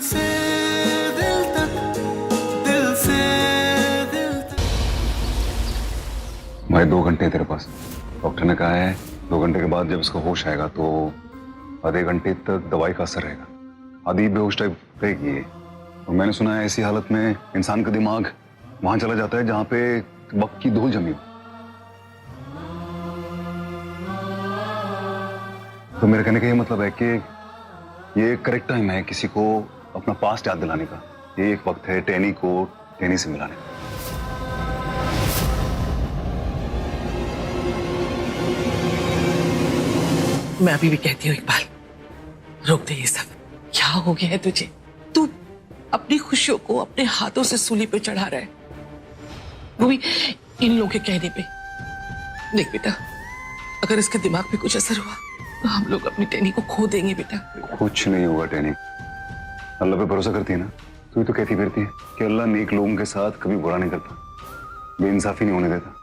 से दिल तक, दिल से दिल तक। भाई 2 घंटे तेरे पास, डॉक्टर ने कहा है 2 घंटे के बाद जब इसको होश आएगा तो आधे घंटे तक दवाई का असर रहेगा। आधी बेहोश टाइप रहेगी ये। और मैंने सुना है ऐसी हालत में इंसान का दिमाग वहां चला जाता है जहां पे वक्त की धूल जमी हो। तो मेरे कहने का ये मतलब है कि ये करेक्ट टाइम है किसी को अपना पास्ट याद दिलाने का। ये एक वक्त है टैनी को टैनी से मिलाने का। मैं अभी भी कहती हूँ इकबाल, रोक दे ये सब। क्या हो गया है तुझे? तू अपनी खुशियों को अपने हाथों से सूली पे चढ़ा रहा है, वो भी इन लोगों के कहने पे। देख बेटा, अगर इसके दिमाग पे कुछ असर हुआ तो हम लोग अपनी टैनी को खो देंगे बेटा। कुछ नहीं होगा टैनी, अल्लाह पे भरोसा करती है ना। तू ही तो कहती फिरती है कि अल्लाह नेक लोगों के साथ कभी बुरा नहीं करता, बेइंसाफी नहीं होने देता।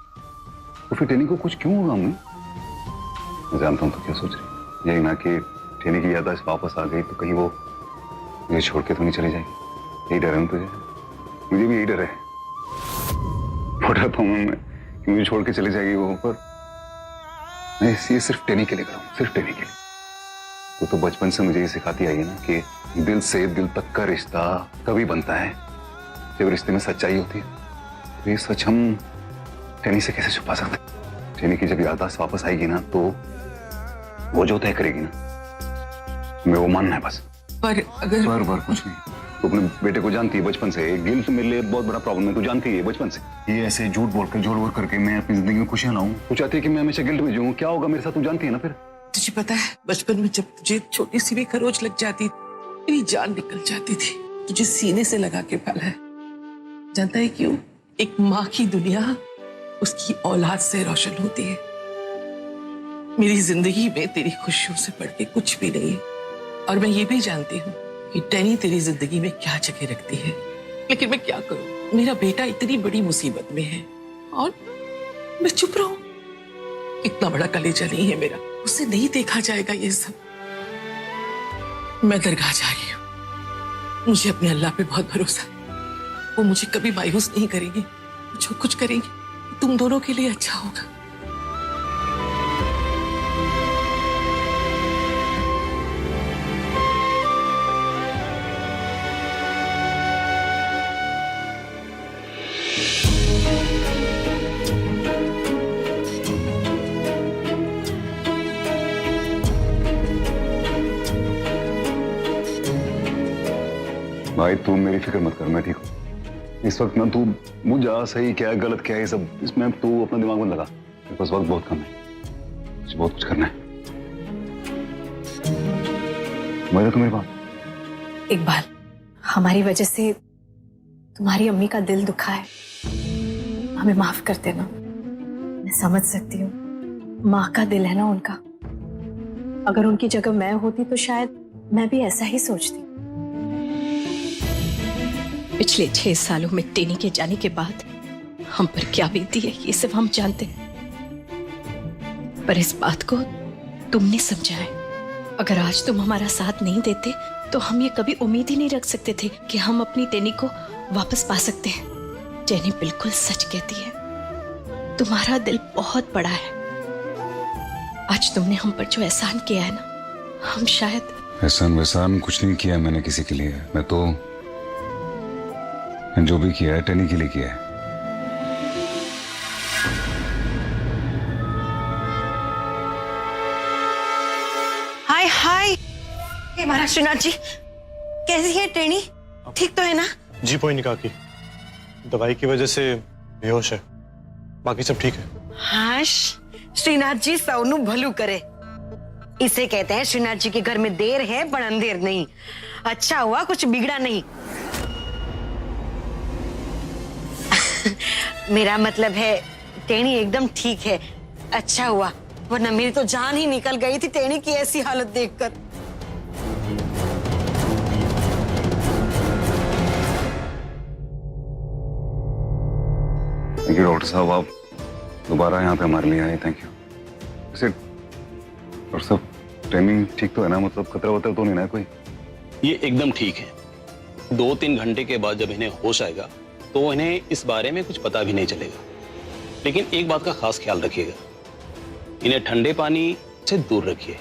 तो फिर टैनी को कुछ क्यों होगा? मैं जानता हूँ तो क्या सोच रही, यही ना कि टैनी की याददाश्त वापस आ गई तो कहीं वो मुझे छोड़ के तो नहीं चली जाएगी। यही डर है ना तुझे? मुझे भी यही डर है। डरता हूँ मैं कि मुझे छोड़ के चली जाएगी वो। पर मैं ये सिर्फ टैनी के लिए कर रहा हूँ, सिर्फ टैनी के लिए। तो बचपन से मुझे ये सिखाती आई है ना कि दिल से दिल तक का रिश्ता तभी बनता है जब रिश्ते में सच्चाई होती है। तो ये सच हम टैनी से कैसे छुपा सकते हैं? टैनी की जब याददाश्त वापस आएगी ना तो वो जो तय करेगी ना, मैं वो मानना है बस। पर अगर बार कुछ नहीं। तू अपने बेटे को जानती है बचपन से, गिल्ट मेरे लिए बहुत बड़ा प्रॉब्लम है, तू जानती है बचपन से। ये ऐसे झूठ बोलकर झोल बोल करके मैं अपनी जिंदगी में खुशियां लाऊं। तू चाहती है कि मैं हमेशा गिल्ट में जीऊं, क्या होगा मेरे साथ तू जानती है ना। फिर तुझे पता है, बचपन में जब तुझे छोटी सी भी खरोच लग जाती, मेरी जान निकल जाती थी। तुझे सीने से लगा के पाला है। जानता है क्यों? एक माँ की दुनिया उसकी औलाद से रोशन होती है। मेरी जिंदगी में तेरी खुशियों से बढ़ के कुछ भी नहीं है। और मैं ये भी जानती हूँ कि टैनी तेरी जिंदगी में क्या जगह रखती है। लेकिन मैं क्या करूं, मेरा बेटा इतनी बड़ी मुसीबत में है और मैं चुप रहूं? इतना बड़ा कलेजा नहीं है मेरा, उससे नहीं देखा जाएगा ये सब। मैं दरगाह जा रही हूँ, मुझे अपने अल्लाह पे बहुत भरोसा है। वो मुझे कभी मायूस नहीं करेंगे। जो कुछ करेंगे तुम दोनों के लिए अच्छा होगा। भाई तू मेरी फिक्र मत कर, मैं ठीक हूँ इस वक्त ना। तू मुझे सही क्या है गलत क्या है सब इसमें तू अपना दिमाग मत लगा। मेरे पास वक्त बहुत कम है, मुझे बहुत कुछ करना है। मजा तो मेरे पास। इकबाल, हमारी वजह से तुम्हारी अम्मी का दिल दुखा है, हमें माफ कर देना। मैं समझ सकती हूँ, माँ का दिल है ना उनका। अगर उनकी जगह मैं होती तो शायद मैं भी ऐसा ही सोचती। पिछले 6 सालों में टैनी के जाने के बाद हम पर क्या बीती है ये सब हम जानते हैं, पर इस बात को तुमने समझा है। अगर आज तुम हमारा साथ नहीं देते तो हम ये कभी उम्मीद ही नहीं रख सकते थे कि हम अपनी टैनी को वापस पा सकते हैं। टैनी बिल्कुल सच कहती है, तुम्हारा दिल बहुत बड़ा है। आज तुमने हम पर जो एहसान किया है ना, हम शायद एहसान वैसान कुछ नहीं किया मैंने किसी के लिए। मैं तो जो भी किया है टैनी के लिए किया है। हाय हाय, महाराज श्रीनाथ जी, कैसी है टैनी? ठीक तो है ना? जी कोई नहीं काकी, दवाई की वजह से बेहोश है, बाकी सब ठीक है। हाँ, श्रीनाथ जी सौनु भलू करे। इसे कहते हैं श्रीनाथ जी के घर में देर है पर अंधेर नहीं। अच्छा हुआ कुछ बिगड़ा नहीं। मेरा मतलब है टैनी एकदम ठीक है। अच्छा हुआ, वरना मेरी तो जान ही निकल गई थी टैनी की ऐसी हालत देखकर। थैंक यू डॉक्टर साहब, आप दोबारा यहाँ पे हमारे लिए आए, थैंक यू। डॉक्टर साहब टैनी ठीक तो है ना? मतलब खतरा वतरा तो नहीं ना कोई? ये एकदम ठीक है, 2-3 घंटे के बाद जब इन्हें होश आएगा तो इन्हें इस बारे में कुछ पता भी नहीं चलेगा। लेकिन एक बात का खास ख्याल रखिएगा, इन्हें ठंडे पानी से दूर रखिए,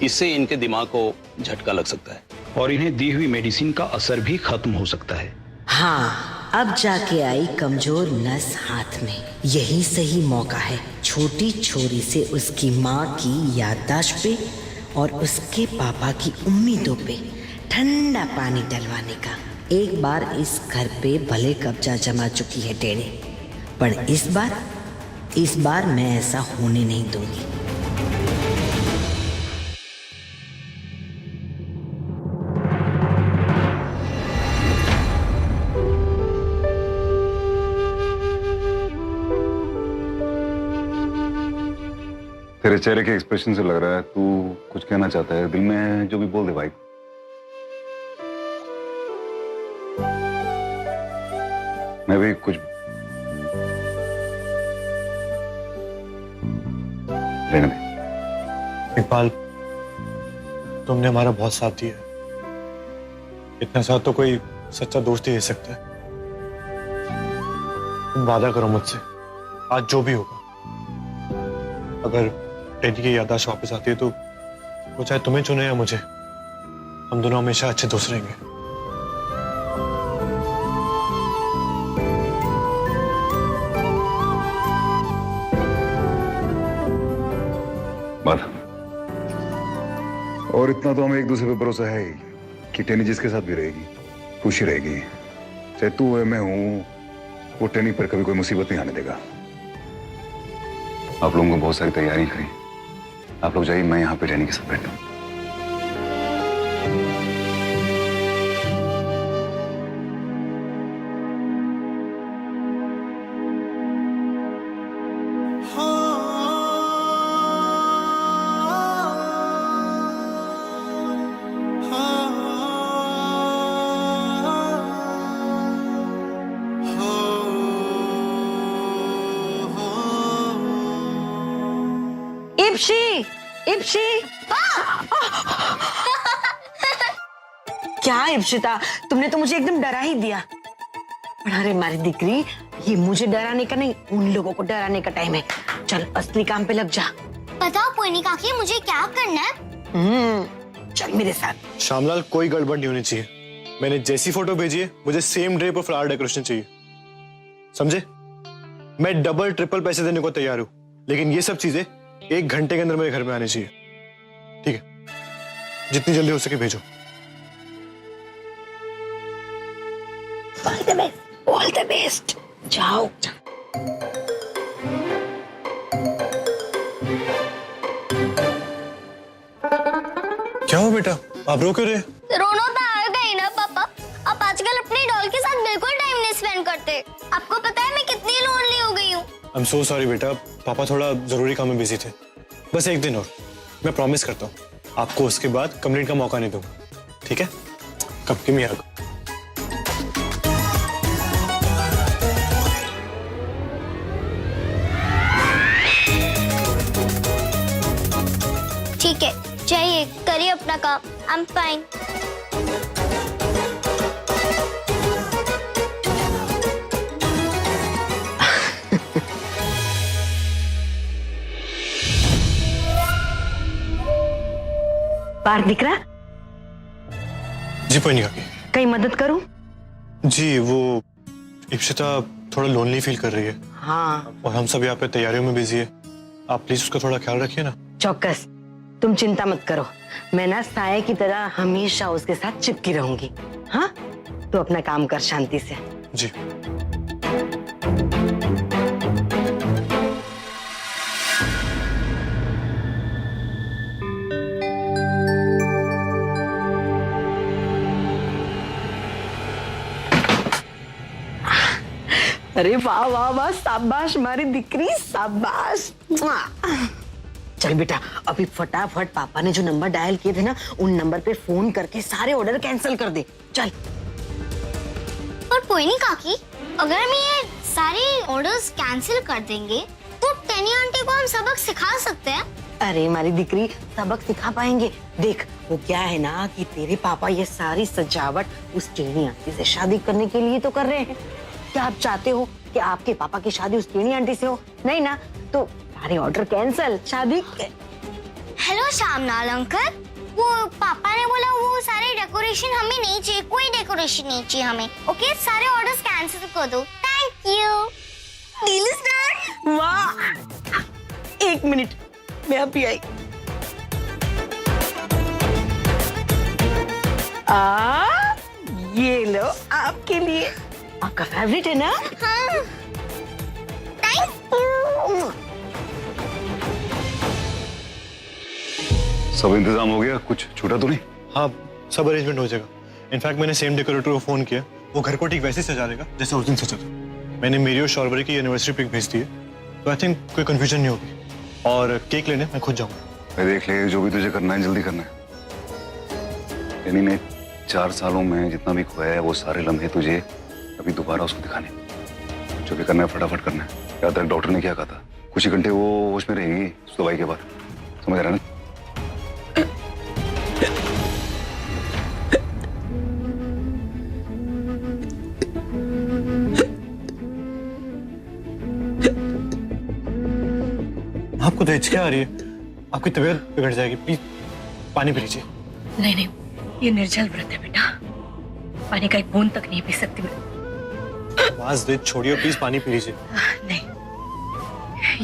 इससे इनके दिमाग को झटका लग सकता है और इन्हें दी हुई मेडिसिन का असर भी खत्म हो सकता है। हाँ, अब जाके आई कमजोर नस हाथ में। यही सही मौका है छोटी छोरी से उसकी माँ की याददाश्त पे और उसके पापा की उम्मीदों पे ठंडा पानी डलवाने का। एक बार इस घर पे भले कब्जा जमा चुकी है टेढ़े, पर इस बार मैं ऐसा होने नहीं दूंगी। तेरे चेहरे के एक्सप्रेशन से लग रहा है तू कुछ कहना चाहता है। दिल में जो भी बोल दे भाई। मैं भी कुछ रहने दे। इकबाल, तुमने हमारा बहुत साथ दिया है। इतना साथ तो कोई सच्चा दोस्त ही दे सकता है। तुम वादा करो मुझसे, आज जो भी होगा, अगर टेनी की याददाश्त वापस आती है तो वो चाहे तुम्हें चुने या मुझे, हम दोनों हमेशा अच्छे दोस्त रहेंगे। बात और इतना तो हमें एक दूसरे पे भरोसा है ही कि टेनी जिसके साथ भी रहेगी खुशी रहेगी। चाहे तू है मैं हूं, वो टेनी पर कभी कोई मुसीबत नहीं आने देगा। आप लोगों को बहुत सारी तैयारी करी। आप लोग जाइए, मैं यहाँ पे टेनी के साथ बैठूं। इप्शी क्या इप्शिता, तुमने तो मुझे एकदम डरा ही दिया। पर अरे मारी दिकरी, ये मुझे डराने का नहीं, उन लोगों को डराने का टाइम है। चल असली काम पे लग जा। बताओ पोनी काकी, मुझे क्या करना है? चल मेरे साथ। श्यामलाल, कोई गड़बड़ नहीं होनी चाहिए। मैंने जैसी फोटो भेजी है, मुझे सेम ड्रेप और फ्लावर डेकोरेशन चाहिए, समझे? मैं डबल ट्रिपल पैसे देने को तैयार हूँ, लेकिन ये सब चीजें 1 घंटे के अंदर मेरे घर में आनी चाहिए, ठीक है? जितनी जल्दी हो सके भेजो। All the best. जाओ। क्या हो बेटा, आप रो क्यों रहे? रोना तो आएगा ही ना पापा। आप आजकल अपनी डॉल के साथ बिल्कुल टाइम नहीं स्पेंड करते। आपको पता है मैं कितनी लोनली हो गई हूँ। आई एम सो सॉरी बेटा, पापा थोड़ा जरूरी काम में बिजी थे। बस 1 दिन और, मैं प्रॉमिस करता हूँ आपको उसके बाद कंप्लेंट का मौका नहीं दूंगा, ठीक है? कब की मैं आऊँ। ठीक है, जाइए करिए अपना काम। I am fine. बाहर दिख रहा? जी पोनी काकी। कहीं मदद करूं? जी, वो इप्शिता थोड़ा लोनली फील कर रही है। हाँ, और हम सब यहाँ पे तैयारियों में बिजी है। आप प्लीज उसका थोड़ा ख्याल रखिए ना। चौकस। तुम चिंता मत करो, मैं ना साये की तरह हमेशा उसके साथ चिपकी रहूंगी। हाँ, तो अपना काम कर शांति से। जी। अरे वाह वाह वाह, शाबाश मारी दिकरी, शाबाश। चल बेटा, अभी फटाफट पापा ने जो नंबर डायल किए थे ना, उन नंबर पे फोन करके सारे ऑर्डर कैंसिल कर दे। चल। पर पोनी काकी, अगर हम ये सारे ऑर्डर्स कैंसिल कर देंगे तो टेनी आंटी को हम सबक सिखा सकते हैं। अरे हमारी दिकरी सबक सिखा पाएंगे। देख वो क्या है ना कि तेरे पापा ये सारी सजावट उस टेनी आंटी से शादी करने के लिए तो कर रहे हैं। क्या आप चाहते हो कि आपके पापा की शादी उस टेनी आंटी से हो? नहीं ना, तो सारे ऑर्डर कैंसल, शादी। हेलो श्यामलाल अंकल, वो पापा ने बोला वो सारे डेकोरेशन हमें नहीं चाहिए, कोई डेकोरेशन नहीं चाहिए हमें। ओके, सारे ऑर्डर्स कैंसिल कर दो। Thank you. Deal is done. वाह, एक मिनट मैं अभी आई। ये लो आपके लिए, आपका फेवरेट है ना? हाँ। Thank you. सब इंतजाम हो गया, कुछ छूटा तो नहीं? हाँ, सब अरेंजमेंट हो जाएगा। इनफैक्ट मैंने सेम डेकोरेटर को फोन किया, वो घर को ठीक वैसे ही सजा देगा जैसे उस दिन सजा था। मैंने मेरी और शॉर्बरी की एनिवर्सरी पिक भेज दी है, तो आई थिंक कोई कंफ्यूजन नहीं होगी। और केक लेने मैं खुद जाऊंगा। देख ले, जो भी तुझे करना है जल्दी करना है। यानी ने 4 सालों में जितना भी खोया है वो सारे लम्हे तुझे अभी दोबारा उसको दिखाने। जो भी करना है फटाफट करना है। याद रख डॉक्टर ने क्या कहा था, कुछ ही घंटे वो होश में रहेगी उस दवाई के बाद, समझ रहा है ना? आपको तो हिचकियां आ रही है, आपकी तबीयत बिगड़ जाएगी। प्लीज पानी पी लीजिए। नहीं नहीं, ये निर्जल व्रत है बेटा, पानी का एक बूंद तक नहीं पी सकती मैं। बस जिद छोड़िए, प्लीज पानी पी लीजिए। नहीं,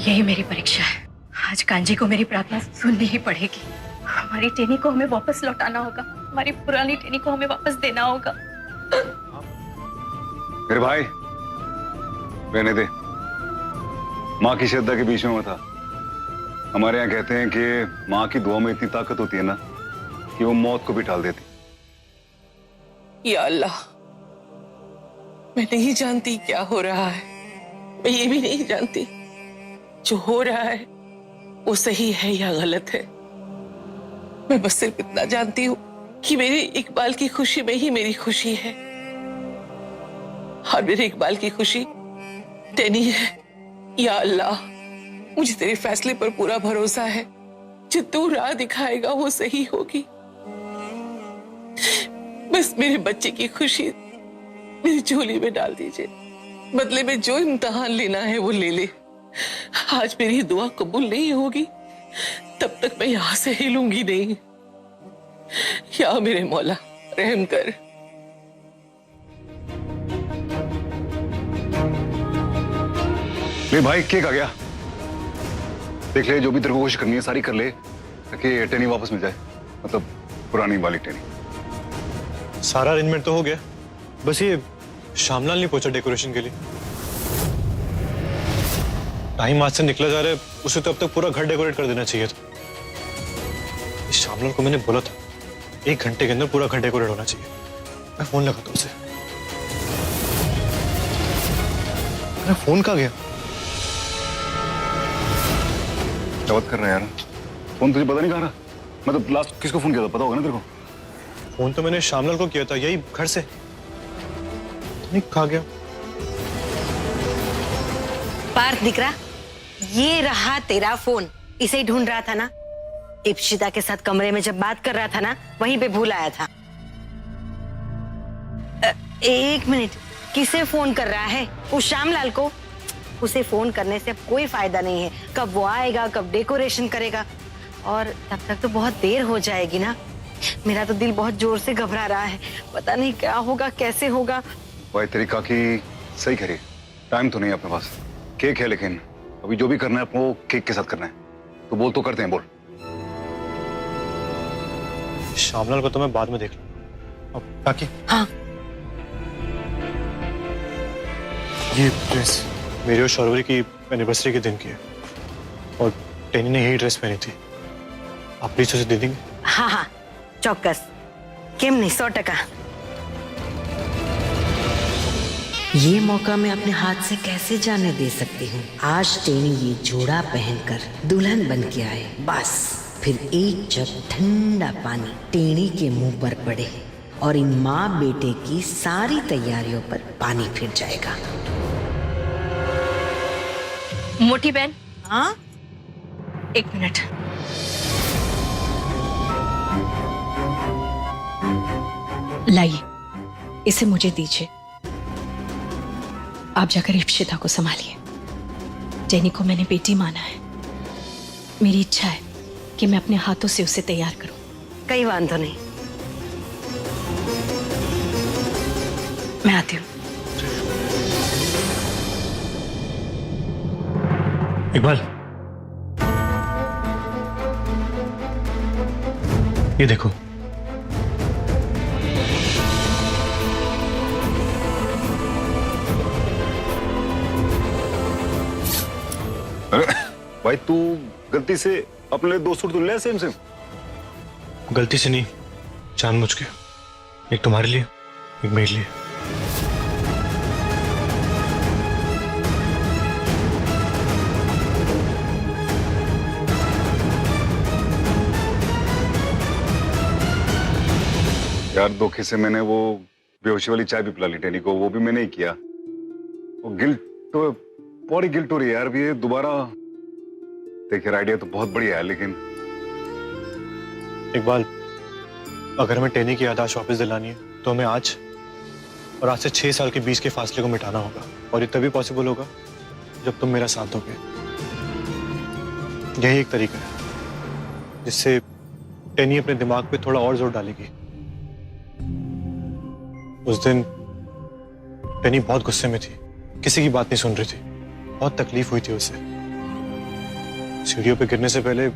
यही मेरी परीक्षा है। आज कांजी को मेरी प्रार्थना सुननी ही पड़ेगी। हमारी टेनी को हमें वापस लौटाना होगा, हमारी पुरानी टेनी को हमें वापस देना होगा। मेरे भाई रहने दे, माँ की श्रद्धा के बीच में मत आ। हमारे यहाँ कहते हैं कि माँ की दुआ में इतनी ताकत होती है ना कि वो मौत को भी टाल देती। या अल्लाह, मैं नहीं जानती क्या हो रहा है, मैं ये भी नहीं जानती जो हो रहा है वो सही है या गलत है। मैं बस सिर्फ इतना जानती हूँ कि मेरे इकबाल की खुशी में ही मेरी खुशी है, और मेरे इकबाल की खुशी टेनी है। या अल्लाह, मुझे तेरे फैसले पर पूरा भरोसा है, जो तू राह दिखाएगा वो सही होगी। बस मेरे बच्चे की खुशी मेरी झोली में डाल दीजिए, बदले में जो इम्तिहान लेना है वो ले ले। आज मेरी दुआ कबूल नहीं होगी तब तक मैं यहां से हिलूंगी नहीं। या मेरे मौला रहम कर। ले भाई, केक आ गया। देख ले, जो भी तेरे को कोशिश करनी है सारी कर ले, ताकि टेनी वापस मिल जाए, मतलब पुरानी वाली टेनी। सारा अरेंजमेंट तो हो गया, बस ये श्यामलाल नहीं पहुंचा डेकोरेशन के लिए। टाइम आज से निकला जा रहा है, उसे तो अब तक पूरा घर डेकोरेट कर देना चाहिए था। श्यामलाल को मैंने बोला था 1 घंटे के अंदर पूरा घर डेकोरेट होना चाहिए। मैं फोन लगाता हूं उसे। मेरा फोन कहाँ गया? क्या बात कर रहा है यार, फोन तुझे पता नहीं कहाँ रहा? मतलब लास्ट किसको फोन किया था, पता होगा ना तेरे को? फोन तो मैंने श्यामलाल को किया था, यही घर से। नहीं, कहाँ गया? पार्थ दिख रहा, ये रहा तेरा फोन। इसे ही ढूंढ रहा था ना। इप्शिता के साथ कमरे में जब बात कर रहा था ना, वहीं पे भूल आया था। 1 मिनट, किसे फोन कर रहा है? उस श्यामलाल को? उसे फोन करने से अब कोई फायदा नहीं है। कब वो आएगा, कब डेकोरेशन करेगा, और तब तक तो बहुत देर हो जाएगी ना। मेरा तो दिल बहुत जोर से घबरा रहा है, पता नहीं क्या होगा, कैसे होगा। भाई तेरी काकी सही कह रही है, टाइम तो नहीं है अपने पास। केक है, लेकिन अभी जो भी करना है आपको केक के साथ करना है। तो बोल तो करते हैं, बोल। श्यामलाल को तो मैं बाद में देख लूंगा। अब काकी, हाँ, ये ड्रेस मेरी और शौर्य की एनिवर्सरी के दिन की है, और टेनी ने यही ड्रेस पहनी थी। आप प्लीज उसे दे देंगे? हाँ हाँ चौक्कस, केम नहीं, 100%। ये मौका मैं अपने हाथ से कैसे जाने दे सकती हूँ। आज टेनी ये जोड़ा पहनकर दुल्हन बन के आए, बस फिर एक जग ठंडा पानी टेनी के मुंह पर पड़े और इन माँ बेटे की सारी तैयारियों पर पानी फिर जाएगा। मोटी बहन, हाँ, 1 मिनट। लाइए, इसे मुझे दीजिए। आप जाकर इप्शिता को संभालिए। टेनी को मैंने बेटी माना है। मेरी इच्छा है कि मैं अपने हाथों से उसे तैयार करूं। कई वांधो नहीं। मैं आती हूँ। इकबाल, ये देखो। अरे भाई, तू गलती से अपने 2 सूट धुल लिया सेम सेम? गलती से नहीं, जानबूझ के। एक तुम्हारे लिए, एक मेरे लिए। यार, धोखे से मैंने वो बेहोशी वाली चाय भी पिला ली टेनी को। वो भी मैंने ही किया। वो गिल्ट तो बड़ी गिल्ट हो रही है यार। ये दोबारा देखिए, आइडिया तो बहुत बढ़िया है, लेकिन इकबाल, अगर हमें टेनी की याददाश्त वापस दिलानी है तो हमें आज और आज से 6 साल के बीच के फासले को मिटाना होगा। और ये तभी पॉसिबल होगा जब तुम मेरा साथ दोगे। यही एक तरीका है जिससे टेनी अपने दिमाग पे थोड़ा और जोर डालेगी। उस दिन टेनी बहुत गुस्से में थी, किसी की बात नहीं सुन रही थी, बहुत तकलीफ हुई थी उसे। सीढ़ियों पे गिरने से पहले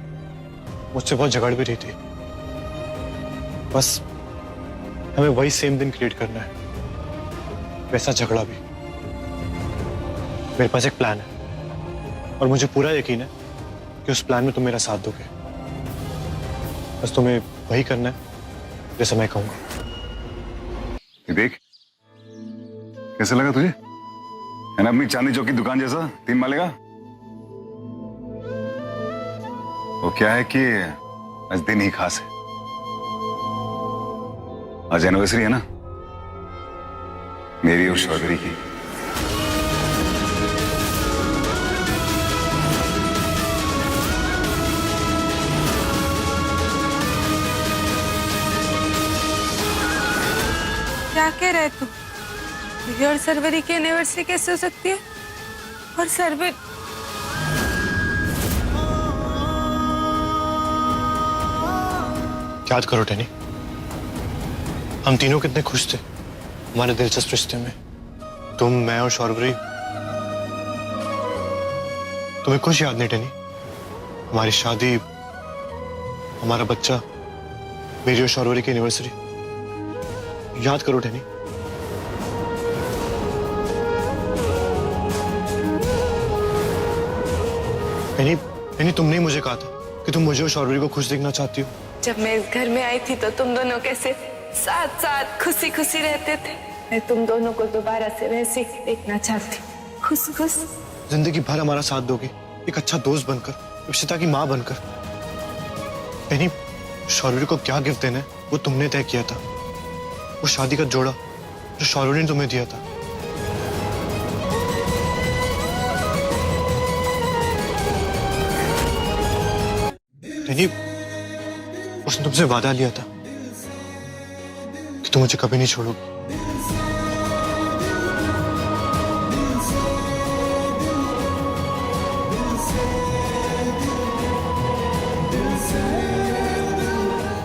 मुझसे बहुत झगड़ भी रही थी। बस हमें वही सेम दिन क्रिएट करना है, वैसा झगड़ा भी। मेरे पास एक प्लान है और मुझे पूरा यकीन है कि उस प्लान में तुम मेरा साथ दोगे। बस तुम्हें वही करना है जैसा मैं कहूंगा। ये देख, कैसा लगा तुझे? है ना अपनी चांदी चौक की दुकान जैसा, 3 माले का। वो क्या है कि आज दिन ही खास है। आज एनिवर्सरी है ना, मेरी और शौधरी की। क्या कह रहे तू? मेरी और सरवरी की एनिवर्सरी कैसे हो सकती है? और सरवर याद करो टेनी, हम तीनों कितने खुश थे हमारे दिलचस्प रिश्ते में। तुम, मैं और शौर्वरी। तुम्हें कुछ याद नहीं टेनी? हमारी शादी, हमारा बच्चा, मेरी और शौर्वरी की एनिवर्सरी। याद करो टेनी। टेनी, टेनी, तुमने ही मुझे कहा था कि तुम मुझे और शौर्वरी को खुश देखना चाहती हो। जब मैं इस घर में आई थी तो तुम दोनों कैसे साथ साथ खुशी खुशी रहते थे। मैं तुम दोनों को दोबारा से वैसे देखना चाहती, खुश खुश। जिंदगी भर हमारा साथ दोगे, एक अच्छा दोस्त बनकर, इप्शिता की माँ बनकर। टेनी, शौर्वरी को क्या गिफ्ट देना है वो तुमने तय किया था। वो शादी का जोड़ा जो शौर्वरी ने तुम्हें दिया था। टेनी, उसने तुमसे वादा लिया था कि तुम मुझे कभी नहीं छोड़ोगी।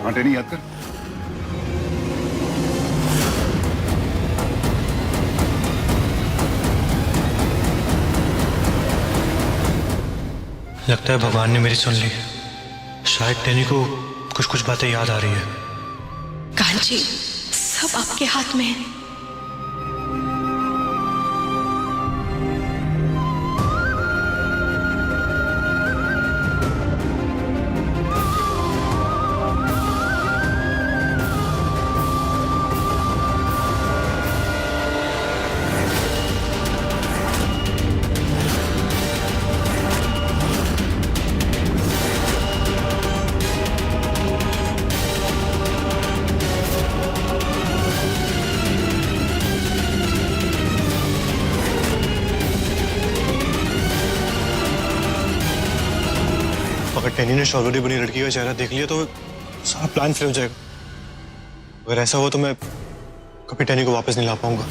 हाँ टेनी, याद कर। लगता है भगवान ने मेरी सुन ली। शायद टेनी को कुछ कुछ बातें याद आ रही है। कांची, सब आपके हाथ में है। अगर टेनी ने शौर्वरी बनी लड़की का चेहरा देख लिया तो सारा प्लान फेल हो जाएगा। अगर ऐसा हो तो मैं कभी टैनी को वापस नहीं ला पाऊंगा।